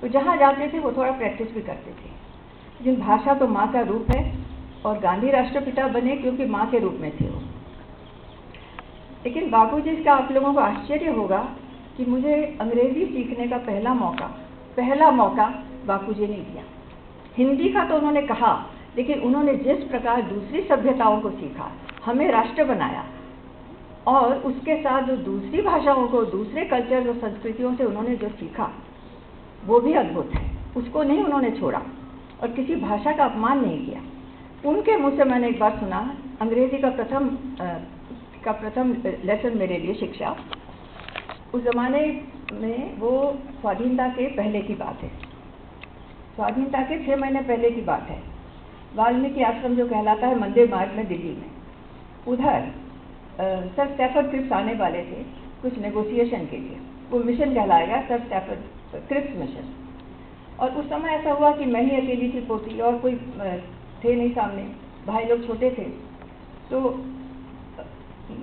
तो जहाँ जाते थे वो थोड़ा प्रैक्टिस भी करते थे। लेकिन भाषा तो माँ का रूप है और गांधी राष्ट्रपिता बने क्योंकि माँ के रूप में थे वो। लेकिन बापूजी का आप लोगों को आश्चर्य होगा कि मुझे अंग्रेजी सीखने का पहला मौका बापूजी ने दिया। हिंदी का तो उन्होंने कहा, लेकिन उन्होंने जिस प्रकार दूसरी सभ्यताओं को सीखा, हमें राष्ट्र बनाया, और उसके साथ जो दूसरी भाषाओं को, दूसरे कल्चर और संस्कृतियों से उन्होंने जो सीखा वो भी अद्भुत है। उसको नहीं उन्होंने छोड़ा और किसी भाषा का अपमान नहीं किया। उनके मुँह से मैंने एक बार सुना, अंग्रेजी का प्रथम लेसन मेरे लिए शिक्षा, उस ज़माने में वो स्वाधीनता के पहले की बात है, स्वाधीनता के 6 महीने पहले की बात है। वाल्मीकि आश्रम जो कहलाता है मंदिर मार्ग में दिल्ली में, उधर सर स्टैफर्ड क्रिप्स आने वाले थे कुछ नेगोशिएशन के लिए। वो मिशन कहलाएगा सर स्टैफर्ड क्रिप्स मिशन। और उस समय ऐसा हुआ कि मैं ही अकेली थी पोती और कोई थे नहीं सामने, भाई लोग छोटे थे। तो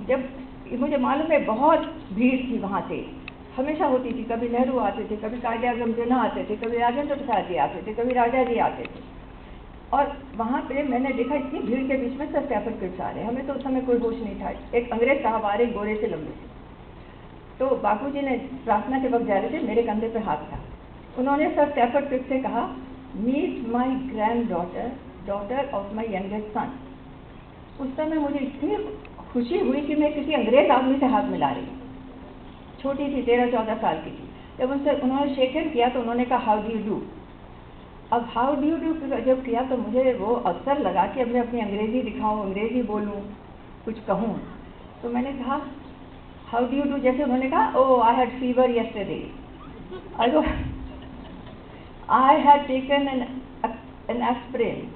जब मुझे मालूम है बहुत भीड़ थी वहाँ से, हमेशा होती थी। कभी नेहरू आते थे, कभी कायदे आज़म जिन्ना आते थे, कभी राजेंद्र प्रसाद जी आते थे, कभी राजा जी आते थे। और वहाँ पे मैंने देखा इतनी भीड़ के बीच में सर स्टैफर्ड क्रिप्स आ रहे हैं। हमें तो उस समय कोई होश नहीं था। एक अंग्रेज साहब आ रहे, गोरे से लंबे से। तो बापूजी ने प्रार्थना के वक्त जा रहे थे, मेरे कंधे पे हाथ था। उन्होंने सर स्टैफर्ड क्रिप्स से कहा, meet my granddaughter, daughter of my youngest son. उस समय मुझे इतनी खुशी हुई कि मैं किसी अंग्रेज आदमी से हाथ मिला रही हूँ। छोटी थी, 13-14 साल की थी। जब उन्होंने शेक हैंड किया तो उन्होंने कहा हाउ डू यू डू। अब हाउ डू यू डू जब किया तो मुझे वो अवसर लगा कि अब मैं अपनी अंग्रेजी दिखाऊं, अंग्रेजी बोलूं, कुछ कहूं। तो मैंने कहा हाउ डू यू डू, जैसे उन्होंने कहा oh I had fever yesterday, I had taken an aspirin,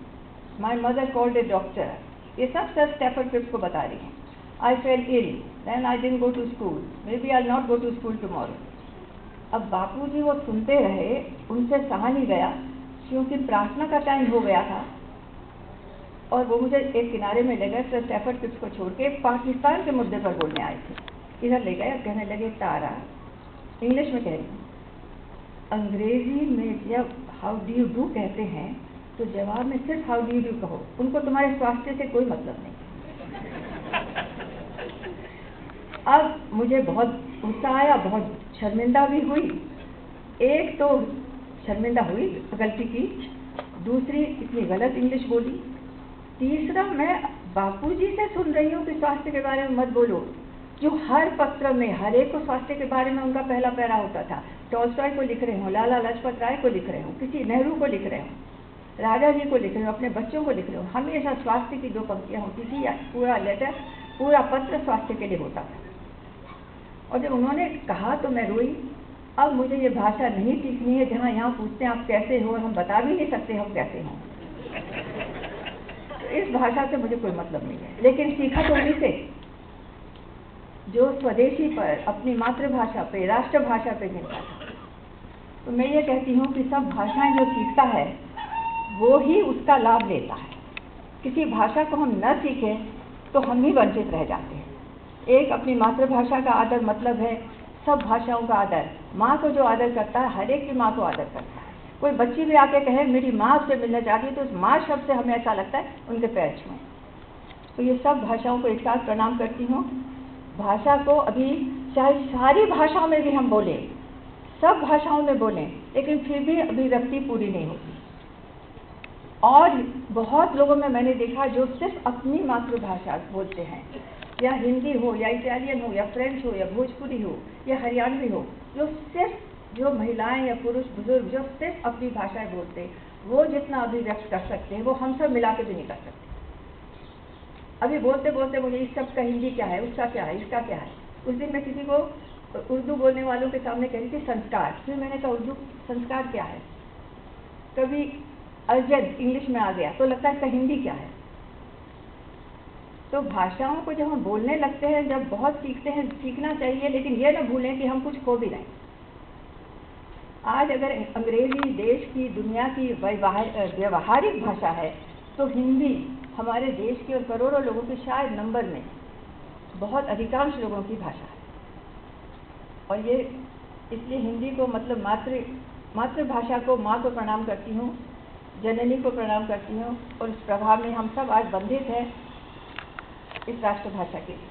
my mother called a doctor. ये सब सर स्टैफर्ड क्रिप्स को बता रही हैं। I fell ill, then I didn't go to school, maybe I not go to school tomorrow. अब बापूजी वो सुनते रहे, उनसे सहा नहीं गया क्योंकि प्रार्थना का टाइम हो गया था। और वो मुझे एक किनारे में ले गए, सर स्टैफर्ड क्रिप्स को छोड़ के पाकिस्तान के मुद्दे पर बोलने आए थे। इधर ले गए, कहने लगे तारा, इंग्लिश में कह रही हूँ, अंग्रेजी में जब हाउ डू यू डू कहते हैं तो जवाब में सिर्फ हाउ डू यू डू कहो, उनको तुम्हारे स्वास्थ्य से कोई मतलब नहीं। अब मुझे बहुत गुस्सा आया, बहुत शर्मिंदा भी हुई। एक तो शर्मिंदा हुई गलती की, दूसरी इतनी गलत इंग्लिश बोली, तीसरा मैं बापूजी से सुन रही हूँ कि स्वास्थ्य के बारे में मत बोलो, जो हर पत्र में हर एक को स्वास्थ्य के बारे में उनका पहला पैरा होता था। टॉल्स्टॉय को लिख रहे हूँ, लाला लाजपत राय को लिख रहे हूँ, किसी नेहरू को लिख रहे हूँ, राजा जी को लिख रहे हूँ, अपने बच्चों को लिख रहे हूँ, हमेशा स्वास्थ्य की 2 पंक्तियाँ होती थी या पूरा लेटर, पूरा पत्र स्वास्थ्य के लिए होता था। और जब उन्होंने कहा तो मैं रोई। अब मुझे ये भाषा नहीं सीखनी है जहाँ यहाँ पूछते हैं आप कैसे हो और हम बता भी नहीं सकते हम कैसे हों। तो इस भाषा से मुझे कोई मतलब नहीं है, लेकिन सीखा तो उन्हीं से जो स्वदेशी पर, अपनी मातृभाषा पे, राष्ट्रभाषा पे गिनता था। तो मैं ये कहती हूँ कि सब भाषाएं जो सीखता है वो ही उसका लाभ लेता है। किसी भाषा को हम न सीखें तो हम ही वंचित रह जाते हैं। एक अपनी मातृभाषा का आदर मतलब है सब भाषाओं का आदर। माँ को जो आदर करता है, हर एक की माँ को आदर करता है। कोई बच्ची भी आके कहे मेरी माँ आपसे मिलना चाहती है तो उस माँ शब्द से हमें ऐसा लगता है उनके पैर छूएं। तो ये सब भाषाओं को एक साथ प्रणाम करती हूँ। भाषा को अभी चाहे सारी भाषाओं में भी हम बोलें, सब भाषाओं में बोलें, लेकिन फिर भी अभिव्यक्ति पूरी नहीं होती। और बहुत लोगों में मैंने देखा जो सिर्फ अपनी मातृभाषा बोलते हैं, या हिंदी हो या इटालियन हो या फ्रेंच हो या भोजपुरी हो या हरियाणवी हो, जो महिलाएं या पुरुष बुजुर्ग जो सिर्फ अपनी भाषाएं बोलते हैं, वो जितना अभिव्यक्त कर सकते हैं वो हम सब मिला के भी नहीं कर सकते। अभी बोलते बोलते मुझे इस शब्द का हिंदी क्या है, उसका क्या है, इसका क्या है। उस दिन मैं किसी को उर्दू बोलने वालों के सामने कह रही थी संस्कार, फिर मैंने कहा उर्दू संस्कार क्या है। कभी अर्जन इंग्लिश में आ गया तो लगता है इसका हिंदी क्या है। तो भाषाओं को जब हम बोलने लगते हैं, जब बहुत सीखते हैं, सीखना चाहिए, लेकिन ये न भूलें कि हम कुछ खो भी रहे। आज अगर अंग्रेजी देश की, दुनिया की व्यवहारिक भाषा है तो हिंदी हमारे देश के और करोड़ों लोगों के शायद नंबर में बहुत अधिकांश लोगों की भाषा है। और ये इसलिए हिंदी को मतलब मातृभाषा को माँ को प्रणाम करती हूँ, जननी को प्रणाम करती हूँ और इस प्रभाव में हम सब आज बंधित हैं इस राष्ट्रभाषा के लिए।